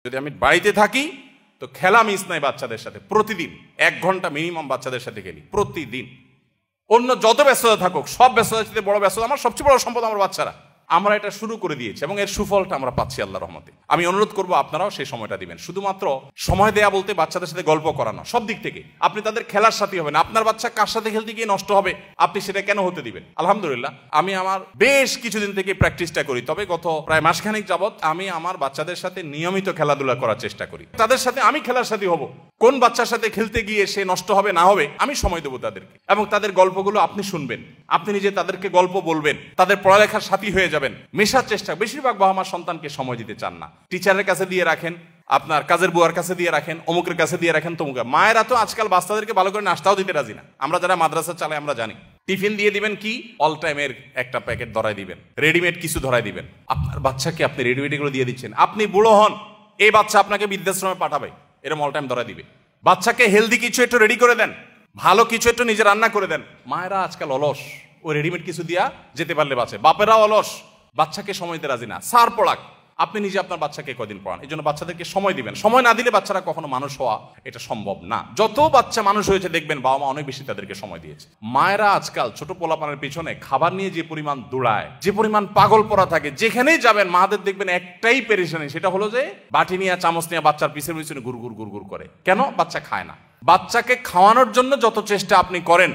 যদি আমি বাড়িতে থাকি তো খেলা মিস নাই বাচ্চাদের সাথে, প্রতিদিন 1 ঘন্টা মিনিমাম বাচ্চাদের সাথে খেলি প্রতিদিন। অন্য যত ব্যস্ততা থাকুক, সব ব্যস্ততার সাথে বড় ব্যস্ততা আমার সবচেয়ে বড় সম্পদ আমার বাচ্চারা। আমরা এটা শুরু করে দিয়েছি এবং এর সুফলটা আমরা পাচ্ছি আল্লাহর রহমতে। আমি অনুরোধ করব আপনারাও সেই সময়টা দিবেন। শুধুমাত্র সময় দেয়া বলতে বাচ্চাদের সাথে গল্প করানো, সব দিক থেকে আপনি তাদের খেলার সাথী হবেন। আপনার বাচ্চা কার সাথে খেলতে গিয়ে নষ্ট হবে, আপনি সেটা কেন হতে দিবেন? আলহামদুলিল্লাহ আমি আমার বেশ কিছুদিন থেকে প্র্যাকটিসটা করি, তবে গত প্রায় মাসখানেক যাবৎ আমি আমার বাচ্চাদের সাথে নিয়মিত খেলাধুলা করার চেষ্টা করি। তাদের সাথে আমি খেলার সাথী হব। কোন বাচ্চার সাথে খেলতে গিয়ে সে নষ্ট হবে না হবে আমি সময় দেবো তাদেরকে, এবং তাদের গল্পগুলো আপনি শুনবেন, আপনি নিজে তাদেরকে গল্প বলবেন, তাদের পড়ালেখার সাথী হয়ে যাবেন, মেশার চেষ্টা। বেশিরভাগ বাবা মা সন্তানকে সময় দিতে চান না, টিচারের কাছে দিয়ে রাখেন, আপনার কাজের বুয়ার কাছে দিয়ে রাখেন, অমুকের কাছে দিয়ে রাখেন, তমুকের। মায়েরা তো আজকাল বাচ্চাদেরকে ভালো করে নাস্তাও দিতে রাজি না। আমরা যারা মাদ্রাসা চালাই আমরা জানি, টিফিন দিয়ে দিবেন কি অল টাইমের একটা প্যাকেট ধরাই দিবেন, রেডিমেড কিছু ধরাই দিবেন। আপনার বাচ্চাকে আপনি রেডিমেড এগুলো দিয়ে দিচ্ছেন, আপনি বুড়ো হন এই বাচ্চা আপনাকে বৃদ্ধাশ্রমে পাঠাবে, এরকম অল টাইম ধরাই দিবে। বাচ্চাকে হেলদি কিছু একটু রেডি করে দেন, ভালো কিছু একটু নিজে রান্না করে দেন। মায়েরা আজকাল অলস, ওই রেডিমেড কিছু দিয়া যেতে পারলে বাঁচে। বাপেরা অলস, বাচ্চাকে সময় দিতে রাজি না। সার পড়াক, আপনি নিজে আপনার বাচ্চাকে কদিন পড়ান। এই জন্য বাচ্চাদেরকে সময় দিবেন। সময় না দিলে বাচ্চারা কখনো মানুষ হওয়া এটা সম্ভব না। যত বাচ্চা মানুষ হয়েছে দেখবেন বাবা মা অনেক বেশি তাদেরকে সময় দিয়েছে। মায়েরা আজকাল ছোট পোলাপানের পিছনে খাবার নিয়ে যে পরিমাণ দৌড়ায়, যে পরিমাণ পাগল পড়া থাকে, যেখানেই যাবেন মাদের দেখবেন একটাই পেরেশানি, সেটা হলো যে বাটি নিয়ে চামচ নিয়ে বাচ্চার পিছনে পিছনে গুড়গুড় গুড়গুড় করে। কেন? বাচ্চা খায় না। বাচ্চাকে খাওয়ানোর জন্য যত চেষ্টা আপনি করেন,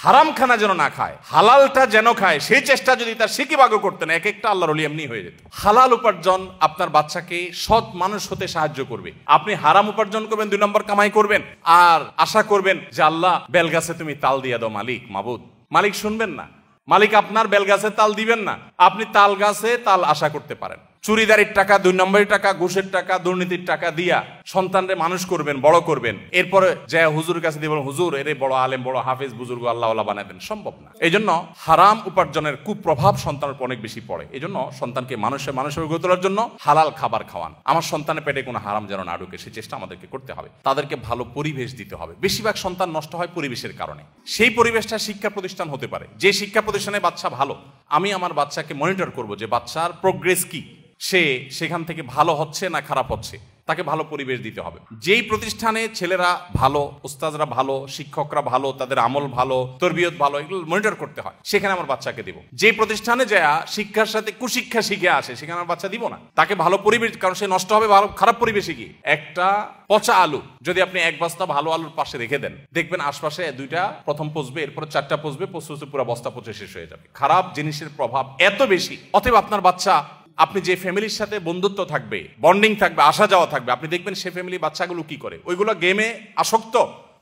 হারাম খানা যেন না খায়, হালালটা যেন খায়, সেই চেষ্টা যদি তার সিকিভাগও করতেন, এক একটা আল্লাহর ওলি এমনি হয়ে যেত। হালাল উপার্জন আপনার বাচ্চাকে সৎ মানুষ হতে সাহায্য করবে। আপনি হারাম উপার্জন করবেন, 2 নম্বর কামাই করবেন, আর আশা করবেন যে আল্লাহ বেলগাছে তুমি তাল দিয়া দাও মালিক, মাবুদ। মালিক শুনবেন না, মালিক আপনার বেলগাছে তাল দিবেন না। আপনি তাল গাছে তাল আশা করতে পারেন। চুরিদারির টাকা, 2 নম্বরের টাকা, ঘুষের টাকা, দুর্নীতির টাকা দিয়া সন্তানরে মানুষ করবেন, বড় করবেন, এরপরে যে হুজুরের কাছে দিবেন, হুজুর এরে বড় আলেম, বড় হাফেজ, বুজুর্গ আল্লাহওয়ালা বানায় দেন, সম্ভব না। এই জন্য হারাম উপার্জনের কুপ্রভাব সন্তানের উপর অনেক বেশি পড়ে। এই জন্য সন্তানকে মানুষের গড়ে তোলার জন্য হালাল খাবার খাওয়ান। আমার সন্তানের পেটে কোনো হারাম যেন না ঢুকে সেই চেষ্টা আমাদেরকে করতে হবে। তাদেরকে ভালো পরিবেশ দিতে হবে। বেশিরভাগ সন্তান নষ্ট হয় পরিবেশের কারণে। সেই পরিবেশটা শিক্ষা প্রতিষ্ঠান হতে পারে, যে শিক্ষা প্রতিষ্ঠানে বাচ্চা ভালো, আমি আমার বাচ্চাকে মনিটর করব যে বাচ্চার প্রোগ্রেস কি, সে সেখান থেকে ভালো হচ্ছে না খারাপ হচ্ছে, তাকে ভালো পরিবেশ দিতে হবে। যেই প্রতিষ্ঠানে ছেলেরা ভালো, উস্তাদরা ভালো, শিক্ষকরা ভালো, তাদের আমল ভালো, তরবিয়ত ভালো, এগুলো মনিটর করতে হয়, সেখানে আমার বাচ্চাকে দিব। যে প্রতিষ্ঠানে যায় শিক্ষার সাথে কুশিক্ষা শিখে আসে, সেখানে আমার বাচ্চা দিব না। তাকে ভালো পরিবেশ, কারণ সে নষ্ট হবে ভালো খারাপ পরিবেশে গিয়ে। একটা পচা আলু যদি আপনি 1 বস্তা ভালো আলুর পাশে রেখে দেন, দেখবেন আশপাশে 2টা প্রথম পচবে, এরপরে 4টা পচবে, পচতে পুরো বস্তা পচে শেষ হয়ে যাবে। খারাপ জিনিসের প্রভাব এত বেশি। অতএব আপনার বাচ্চা, আপনি যে ফ্যামিলির সাথে বন্ধুত্ব থাকবে, বন্ডিং থাকবে, আসা যাওয়া থাকবে, আপনি দেখবেন সে ফ্যামিলি বাচ্চাগুলো কি করে। ওইগুলো গেমে আসক্ত,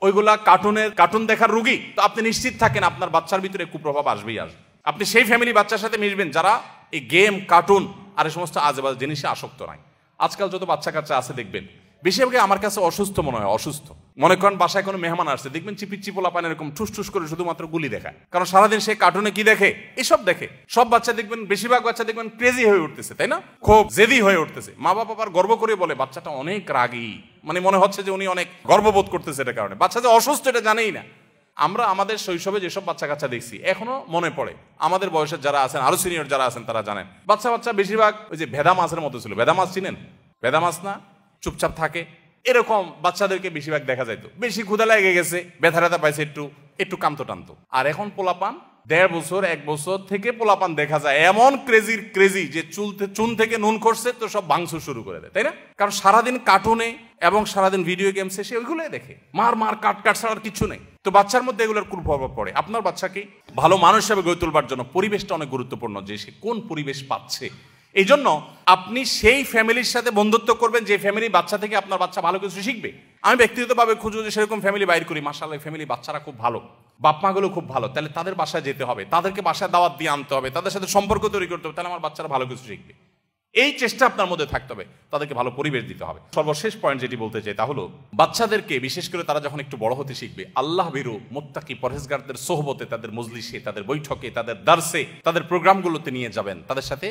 ওইগুলা কার্টুন দেখার রুগী। তো আপনি নিশ্চিত থাকেন আপনার বাচ্চার ভিতরে কুপ্রভাব আসবেই আসবে। আপনি সেই ফ্যামিলি বাচ্চার সাথে মিশবেন যারা এই গেম, কার্টুন আর এই সমস্ত আজেবাজে জিনিসে আসক্ত নাই। আজকাল যত বাচ্চা কাচ্চা আছে দেখবেন বেশিরভাগ আমার কাছে অসুস্থ মনে হয়। অসুস্থ মনে করেন বাসায় কোনো মেহমান আসছে, দেখবেন চিপিচ্চি পোলাপান এরকম ঠুস করে শুধুমাত্র গুলি দেখায়। কারণ সারাদিন সে কার্টুনে কি দেখে, এসব দেখে। সব বাচ্চা দেখবেন, বেশিরভাগ বাচ্চা দেখবেন ক্রেজি হয়ে উঠতেছে, তাই না? খুব জেদি হয়ে উঠতেছে। মা বাবা আবার গর্ব করে বলে বাচ্চাটা অনেক রাগী, মানে মনে হচ্ছে যে উনি অনেক গর্ববোধ করতেছে এটার কারণে। বাচ্চা যে অসুস্থ এটা জানেই না। আমরা আমাদের শৈশবে যেসব বাচ্চা কাচ্চা দেখছি এখনো মনে পড়ে। আমাদের বয়সের যারা আছেন, আরো সিনিয়র যারা আছেন তারা জানেন, বাচ্চা বেশিরভাগ ওই যে ভেদা মাছের মতো ছিল। ভেদা মাছ চিনেন? ভেদা মাছ না, চুপচাপ থাকে, এরকম বাচ্চাদেরকে বেশিরভাগ দেখা যাইতো। বেশি ক্ষুধা লেগে গেছে, ব্যথা পাইছে, একটু কামতো টানতো। আর এখন পোলাপান 1.5 বছর 1 বছর থেকে পোলাপান দেখা যায় এমন ক্রেজি যে চুন থেকে নুন করছে তো সব ভাঙচুর শুরু করে দেয়, তাই না? কারণ সারাদিন কার্টুনে এবং সারাদিন ভিডিও গেমসে সে ওইগুলোই দেখে। মার কাট ছাড়ার কিছু নেই। তো বাচ্চার মধ্যে এগুলোর কুপ্রভাব পড়ে। আপনার বাচ্চাকে ভালো মানুষ হিসেবে গড়ে তোলবার জন্য পরিবেশটা অনেক গুরুত্বপূর্ণ, যে সে কোন পরিবেশ পাচ্ছে। এই জন্য আপনি সেই ফ্যামিলির সাথে বন্ধুত্ব করবেন যে ফ্যামিলি বাচ্চা থেকে আপনার বাচ্চা ভালো কিছু শিখবে। আমি ব্যক্তিগতভাবে খুঁজে যে সেরকম ফ্যামিলি বাইর করি, মাশাআল্লাহ ফ্যামিলি বাচ্চারা খুব ভালো, বাপ মাগুলো খুব ভালো, তাহলে তাদের বাসায় যেতে হবে, তাদেরকে বাসায় দাওয়াত দিয়ে আনতে হবে, তাদের সাথে সম্পর্ক তৈরি করতে হবে, তাহলে আমার বাচ্চারা ভালো কিছু শিখবে। এই চেষ্টা আপনার মধ্যে থাকতে হবে, তাদেরকে ভালো পরিবেশ দিতে হবে। সর্বশেষ পয়েন্ট যেটি বলতে চাই তা হলো, বাচ্চাদেরকে বিশেষ করে তারা যখন একটু বড় হতে শিখবে, আল্লাহ ভীরু মুত্তাকি পরহেজগারদের সোহবতে, তাদের মজলিসে, তাদের বৈঠকে, তাদের দার্সে, তাদের প্রোগ্রামগুলোতে নিয়ে যাবেন, তাদের সাথে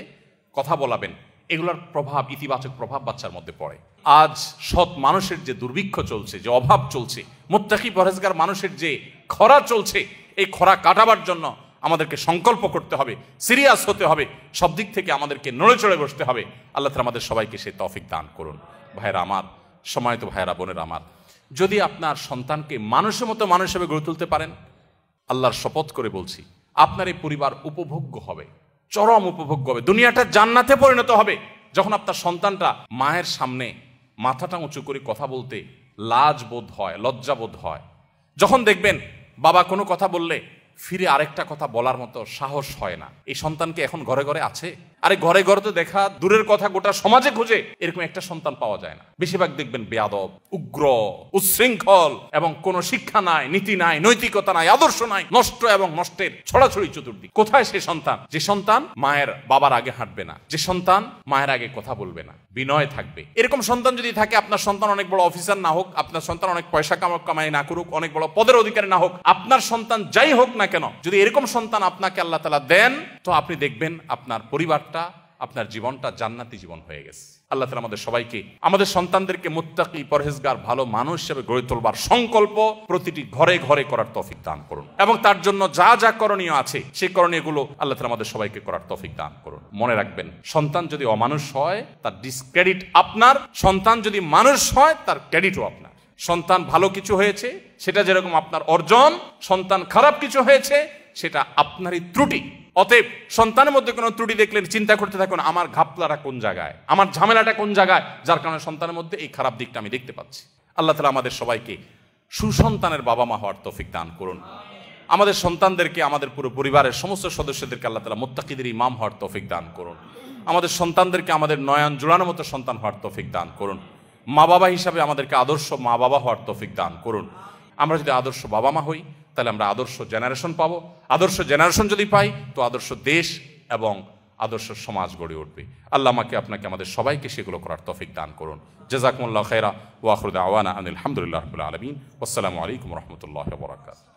কথা বলাবেন। এগুলোর প্রভাব, ইতিবাচক প্রভাব বাচ্চার মধ্যে পড়ে। আজ সৎ মানুষের যে দুর্ভিক্ষ চলছে, যে অভাব চলছে, মুত্তাকি পরহেজগার মানুষের যে খরা চলছে, এই খরা কাটাবার জন্য আমাদেরকে সংকল্প করতে হবে, সিরিয়াস হতে হবে, সব দিক থেকে আমাদেরকে নড়ে চড়ে বসতে হবে। আল্লাহ তাআলা আমাদের সবাইকে সেই তৌফিক দান করুন। ভাইরা আমার, সম্মানিত ভাইরা বোনেরা আমার, যদি আপনার সন্তানকে মানুষের মতো মানুষ হিসেবে গড়ে তুলতে পারেন, আল্লাহর শপথ করে বলছি, আপনার এই পরিবার উপভোগ্য হবে, চরম উপভোগ্য হবে, দুনিয়াটা জান্নাতে পরিণত হবে। যখন আপনার সন্তানটা মায়ের সামনে মাথাটা উঁচু করে কথা বলতে লাজ বোধ হয়, লজ্জা বোধ হয়, যখন দেখবেন বাবা কোনো কথা বললে ফিরে আরেকটা কথা বলার মতো সাহস হয় না, এই সন্তানকে এখন ঘরে ঘরে আছে? আরে ঘরে ঘরে তো দেখা দূরের কথা, গোটা সমাজে খুঁজে এরকম একটা সন্তান পাওয়া যায় না। বেশিরভাগ দেখবেন বেয়াদব, উগ্র, উচ্ছৃঙ্খল, এবং কোনো শিক্ষা নাই, নীতি নাই, নৈতিকতা নাই, আদর্শ নাই, নষ্ট এবং নষ্টের ছড়াছড়ি চতুর্দিক। কোথায় সে সন্তান? যে সন্তান মায়ের বাবার আগে হাঁটবে না, যে সন্তান মায়ের আগে কথা বলবে না, বিনয় থাকবে। এরকম সন্তান যদি থাকে, আপনার সন্তান অনেক বড় অফিসার না হোক, আপনার সন্তান অনেক পয়সা কামাই না করুক, অনেক বড় পদের অধিকারী না হোক, আপনার সন্তান যাই হোক না কেন, যদি এরকম সন্তান আপনাকে আল্লাহ তাআলা দেন, তো আপনি দেখবেন আপনার পরিবারটা, আপনার জীবনটা জান্নাতি জীবন হয়ে গেছে। আল্লাহ তাআলা আমাদের সবাইকে, আমাদের সন্তানদেরকে মুত্তাকি, পরহেজগার, ভালো মানুষ হিসেবে গড়ে তোলবার সংকল্প প্রতিটি ঘরে ঘরে করার তৌফিক দান করুন, এবং তার জন্য যা যা করণীয় আছে সেই করণীয়গুলো আল্লাহ তাআলা আমাদের সবাইকে করার তৌফিক দান করুন। মনে রাখবেন, সন্তান যদি অমানুষ হয় তার ডিসক্রেডিট আপনার, সন্তান যদি মানুষ হয় তার ক্রেডিটও আপনার। সন্তান ভালো কিছু হয়েছে সেটা যেরকম আপনার অর্জন, সন্তান খারাপ কিছু হয়েছে সেটা আপনারই ত্রুটি। অতএব সন্তানের মধ্যে কোনো ত্রুটি দেখলেন চিন্তা করতে থাকুন, আমার ঘাপলাটা কোন জায়গায়, আমার ঝামেলাটা কোন জায়গায়, যার কারণে সন্তানের মধ্যে এই খারাপ দিকটা আমি দেখতে পাচ্ছি। আল্লাহ তাআলা আমাদের সবাইকে সুসন্তানের বাবা মা হওয়ার তৌফিক দান করুন। আমাদের সন্তানদেরকে, আমাদের পুরো পরিবারের সমস্ত সদস্যদেরকে আল্লাহ তাআলা মুত্তাকিদের ইমাম হওয়ার তৌফিক দান করুন। আমাদের সন্তানদেরকে আমাদের নয়ন জোড়ানোর মতো সন্তান হওয়ার তৌফিক দান করুন। মা বাবা হিসাবে আমাদেরকে আদর্শ মা বাবা হওয়ার তৌফিক দান করুন। আমরা যদি আদর্শ বাবা মা হই, তাহলে আমরা আদর্শ জেনারেশন পাবো। আদর্শ জেনারেশন যদি পাই, তো আদর্শ দেশ এবং আদর্শ সমাজ গড়ে উঠবে। আল্লাহ আমাকে, আপনাকে, আমাদের সবাইকে সেগুলো করার তৌফিক দান করুন। জাযাকুমুল্লাহু খায়রা ওয়া আখিরু দাওয়ানা আনিল হামদুলিল্লাহি রাব্বিল আলামিন। আসসালামু আলাইকুম ওয়া রাহমাতুল্লাহি ওয়া বারাকাতুহু।